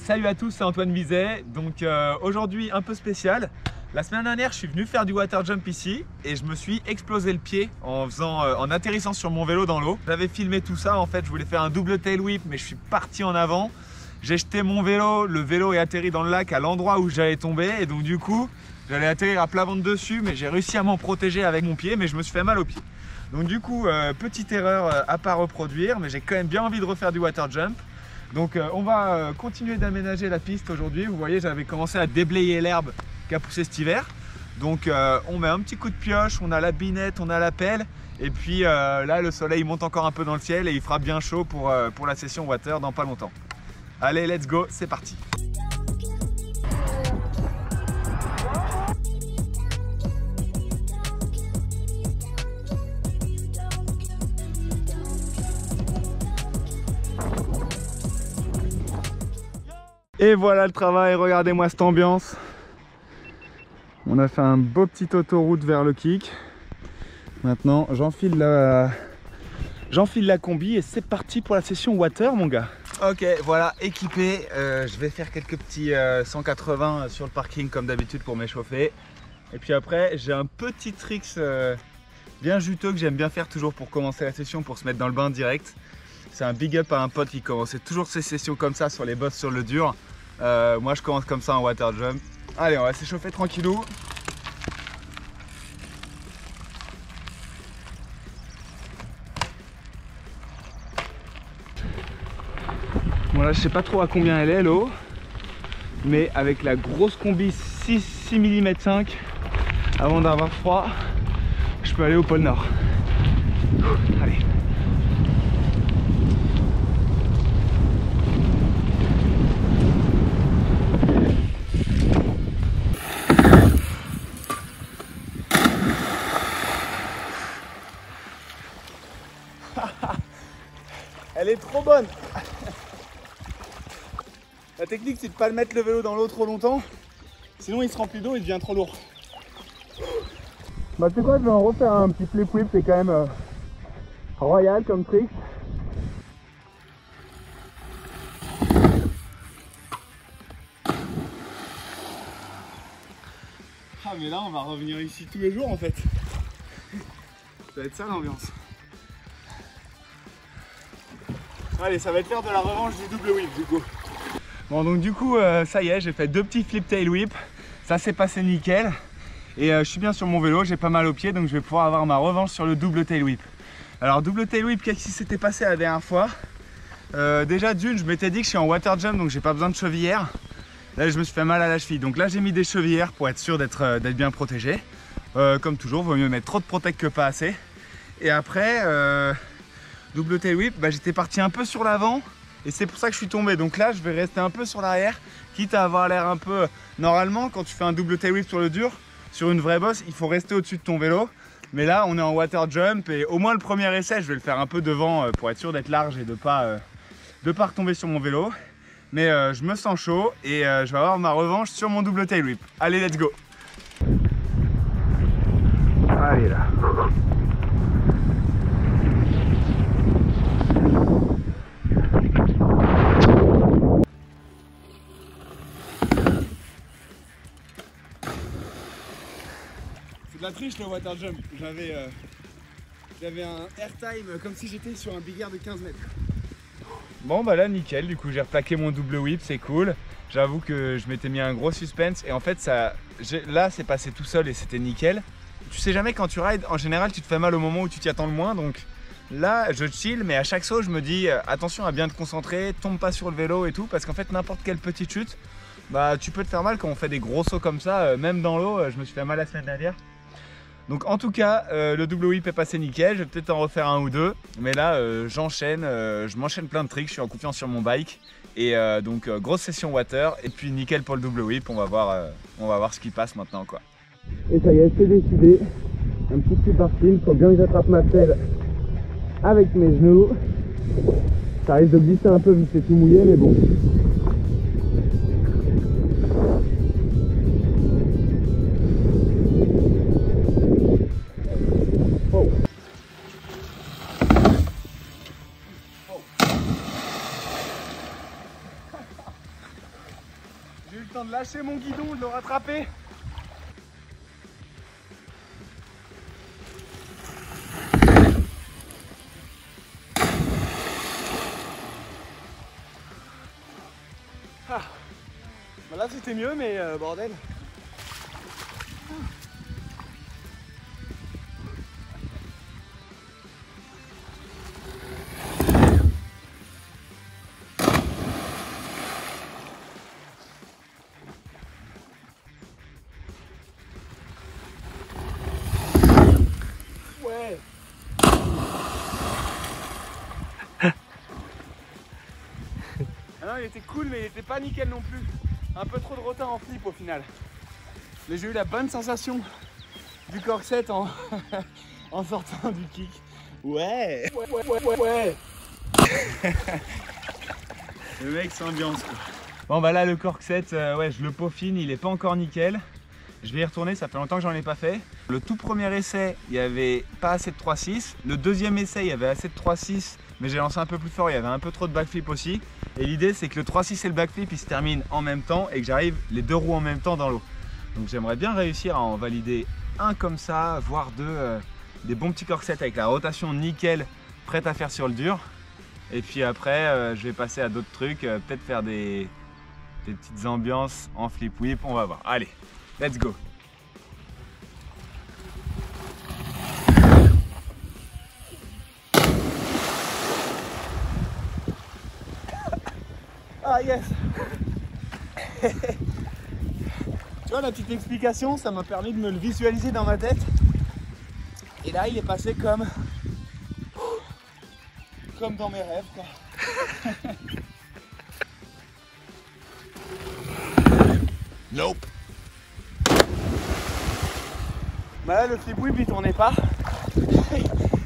Salut à tous, c'est Antoine Bizet. Donc aujourd'hui un peu spécial. La semaine dernière, je suis venu faire du water jump ici et je me suis explosé le pied en atterrissant sur mon vélo dans l'eau. J'avais filmé tout ça, en fait, je voulais faire un double tail whip, mais je suis parti en avant. J'ai jeté mon vélo, le vélo est atterri dans le lac à l'endroit où j'allais tomber et donc du coup, j'allais atterrir à plat ventre dessus, mais j'ai réussi à m'en protéger avec mon pied, mais je me suis fait mal au pied. Donc du coup, petite erreur à pas reproduire, mais j'ai quand même bien envie de refaire du water jump. Donc on va continuer d'aménager la piste aujourd'hui. Vous voyez, j'avais commencé à déblayer l'herbe qui a poussé cet hiver. Donc on met un petit coup de pioche, on a la binette, on a la pelle. Et puis là, le soleil monte encore un peu dans le ciel et il fera bien chaud pour la session water dans pas longtemps. Allez, let's go, c'est parti. Et voilà le travail, regardez-moi cette ambiance. On a fait un beau petit autoroute vers le kick. Maintenant j'enfile la combi et c'est parti pour la session water mon gars. Ok, voilà, équipé. Je vais faire quelques petits 180 sur le parking comme d'habitude pour m'échauffer. Et puis après j'ai un petit tricks bien juteux que j'aime bien faire toujours pour commencer la session, pour se mettre dans le bain direct. C'est un big up à un pote qui commençait toujours ses sessions comme ça sur les bosses sur le dur. Moi je commence comme ça en water jump. Allez, on va s'échauffer tranquillou. Bon là je sais pas trop à combien elle est l'eau, mais avec la grosse combi 6 mm 5, avant d'avoir froid, je peux aller au pôle Nord. Allez. Elle est trop bonne. La technique c'est de ne pas le mettre le vélo dans l'eau trop longtemps, sinon il se remplit d'eau et il devient trop lourd. Bah tu sais quoi, je vais en refaire un petit flip whip, c'est quand même royal comme trick. Ah mais là on va revenir ici tous les jours en fait. Ça va être ça l'ambiance. Allez, ça va être l'heure de la revanche du double whip du coup. Bon donc du coup ça y est, j'ai fait deux petits flip tail whip. Ça s'est passé nickel. Et je suis bien sur mon vélo, j'ai pas mal aux pieds, donc je vais pouvoir avoir ma revanche sur le double tail whip. Alors double tail whip, qu'est-ce qui s'était passé la dernière fois? Déjà d'une, je m'étais dit que je suis en water jump, donc j'ai pas besoin de chevillère. Là je me suis fait mal à la cheville, donc là j'ai mis des chevillères pour être sûr d'être bien protégé. Comme toujours, vaut mieux mettre trop de protect que pas assez. Et après double tail whip, bah, j'étais parti un peu sur l'avant et c'est pour ça que je suis tombé. Donc là je vais rester un peu sur l'arrière, quitte à avoir l'air un peu... Normalement quand tu fais un double tail whip sur le dur, sur une vraie bosse, il faut rester au-dessus de ton vélo. Mais là on est en water jump et au moins le premier essai je vais le faire un peu devant pour être sûr d'être large et de pas retomber sur mon vélo. Mais je me sens chaud et je vais avoir ma revanche sur mon double tail whip. Allez, let's go. Allez là. C'est de la triche le water jump. J'avais un airtime comme si j'étais sur un big air de 15 mètres. Bon bah là nickel, du coup j'ai replaqué mon double whip, c'est cool. J'avoue que je m'étais mis un gros suspense et en fait ça, là c'est passé tout seul et c'était nickel. Tu sais jamais quand tu rides, en général tu te fais mal au moment où tu t'y attends le moins, donc là je chill, mais à chaque saut je me dis attention à bien te concentrer, tombe pas sur le vélo et tout, parce qu'en fait n'importe quelle petite chute, bah tu peux te faire mal quand on fait des gros sauts comme ça, même dans l'eau. Je me suis fait mal la semaine dernière. Donc en tout cas le double whip est passé nickel, je vais peut-être en refaire un ou deux, mais là j'enchaîne, je m'enchaîne plein de tricks, je suis en confiance sur mon bike. Et donc grosse session water et puis nickel pour le double whip, on va voir ce qui passe maintenant quoi. Et ça y est, c'est décidé, un petit parking, faut bien que j'attrape ma selle avec mes genoux. Ça risque de glisser un peu vu que c'est tout mouillé, mais bon. Oh. J'ai eu le temps de lâcher mon guidon, de le rattraper. Ah. Bah là c'était mieux, mais bordel. Ouais. Ah non, il était cool, mais il était pas nickel non plus. Un peu trop de retard en flip au final. Mais j'ai eu la bonne sensation du cork set en, en sortant du kick. Ouais. Ouais. Le mec s'ambiance quoi. Bon bah là le cork set, ouais, je le peaufine, il est pas encore nickel. Je vais y retourner, ça fait longtemps que j'en ai pas fait. Le tout premier essai, il y avait pas assez de 3.6. Le deuxième essai, il y avait assez de 3.6, mais j'ai lancé un peu plus fort, il y avait un peu trop de backflip aussi. Et l'idée, c'est que le 3.6 et le backflip, ils se terminent en même temps et que j'arrive les deux roues en même temps dans l'eau. Donc j'aimerais bien réussir à en valider un comme ça, voire deux, des bons petits cork sets avec la rotation nickel, prête à faire sur le dur. Et puis après, je vais passer à d'autres trucs, peut-être faire des petites ambiances en flip whip, on va voir. Allez, let's go! Ah yes. Tu vois, la petite explication, ça m'a permis de me le visualiser dans ma tête. Et là, il est passé comme dans mes rêves, quoi. Nope. Bah là, le flip whip, il tournait pas.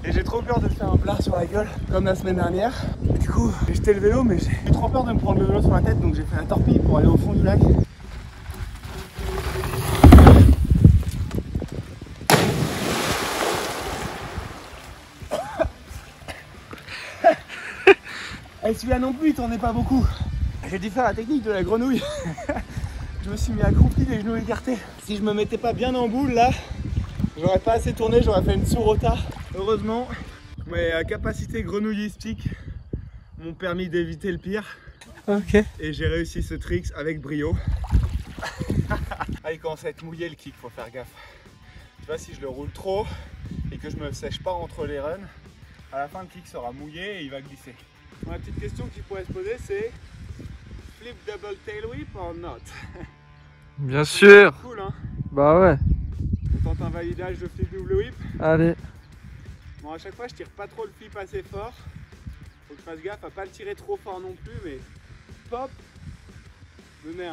Et j'ai trop peur de faire un plat sur la gueule, comme la semaine dernière. Du coup, j'ai jeté le vélo, mais j'ai eu trop peur de me prendre le vélo sur la tête, donc j'ai fait un torpille pour aller au fond du lac. Et celui-là non plus, il tournait pas beaucoup. J'ai dû faire la technique de la grenouille. Je me suis mis accroupi, les genoux écartés. Si je me mettais pas bien en boule là, j'aurais pas assez tourné, j'aurais fait une sous-rota. Heureusement, mes capacités grenouillistiques m'ont permis d'éviter le pire. Ok. Et j'ai réussi ce trick avec brio. Ah, il commence à être mouillé le kick, faut faire gaffe. Tu vois, si je le roule trop et que je me sèche pas entre les runs, à la fin le kick sera mouillé et il va glisser. Bon, la petite question qui pourrait se poser, c'est flip double tail whip or not? Bien sûr. Cool, hein? Bah ouais. On tente un validage de flip double whip. Allez. Bon, à chaque fois, je tire pas trop le flip assez fort. Faut que je fasse gaffe à pas le tirer trop fort non plus, mais pop. Je me mets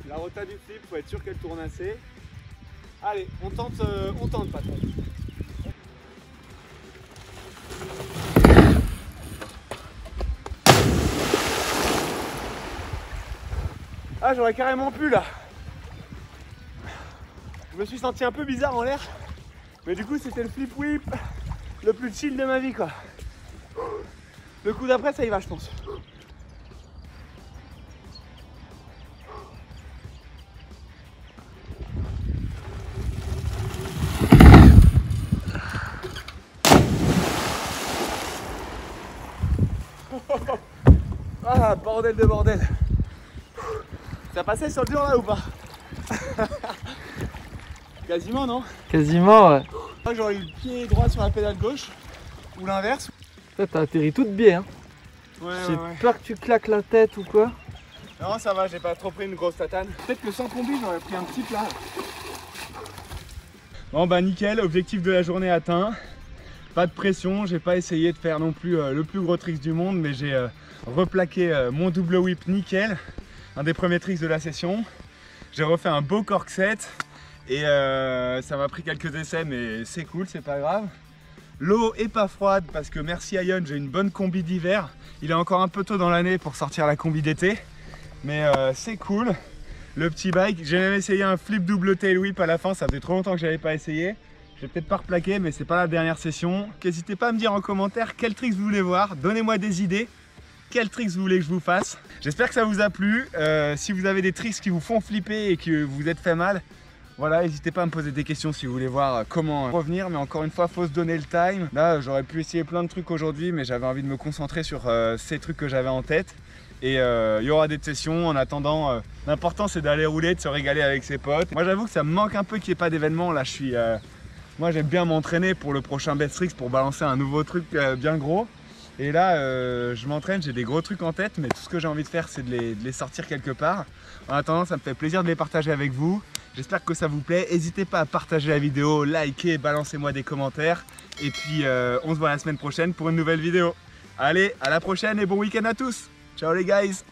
la rota du flip, faut être sûr qu'elle tourne assez. Allez, on tente patron. Ah, j'aurais carrément pu là. Je me suis senti un peu bizarre en l'air, mais du coup c'était le flip whip le plus chill de ma vie quoi. Le coup d'après ça y va je pense. Ah bordel de bordel. Ça passait sur le dur là ou pas? Quasiment non? Quasiment ouais. J'aurais eu le pied droit sur la pédale gauche ou l'inverse. T'as atterri toute bien. Ouais, J'ai ouais. peur que tu claques la tête ou quoi. Non ça va, j'ai pas trop pris une grosse tatane. Peut-être que sans combi j'aurais pris un petit plat. Bon bah nickel, objectif de la journée atteint. Pas de pression, j'ai pas essayé de faire non plus le plus gros trick du monde, mais j'ai replaqué mon double whip nickel. Un des premiers tricks de la session. J'ai refait un beau cork set. Et ça m'a pris quelques essais, mais c'est cool, c'est pas grave. L'eau est pas froide parce que merci Ion, j'ai une bonne combi d'hiver. Il est encore un peu tôt dans l'année pour sortir la combi d'été, mais c'est cool. Le petit bike, j'ai même essayé un flip double tail whip à la fin, ça faisait trop longtemps que j'avais pas essayé. Je vais peut-être pas replaquer, mais c'est pas la dernière session. N'hésitez pas à me dire en commentaire quel trick vous voulez voir, donnez-moi des idées. quel tricks vous voulez que je vous fasse. J'espère que ça vous a plu. Si vous avez des tricks qui vous font flipper et que vous vous êtes fait mal, voilà, n'hésitez pas à me poser des questions si vous voulez voir comment revenir. Mais encore une fois, faut se donner le time. Là, j'aurais pu essayer plein de trucs aujourd'hui, mais j'avais envie de me concentrer sur ces trucs que j'avais en tête. Et il y aura des sessions. En attendant, l'important c'est d'aller rouler, de se régaler avec ses potes. Moi j'avoue que ça me manque un peu qu'il n'y ait pas d'événement. Là moi j'aime bien m'entraîner pour le prochain Best Tricks, pour balancer un nouveau truc bien gros. Et là je m'entraîne, j'ai des gros trucs en tête, mais tout ce que j'ai envie de faire c'est de les sortir quelque part. En attendant, ça me fait plaisir de les partager avec vous. J'espère que ça vous plaît. N'hésitez pas à partager la vidéo, liker, balancez-moi des commentaires. Et puis on se voit la semaine prochaine pour une nouvelle vidéo. Allez, à la prochaine et bon week-end à tous. Ciao les guys!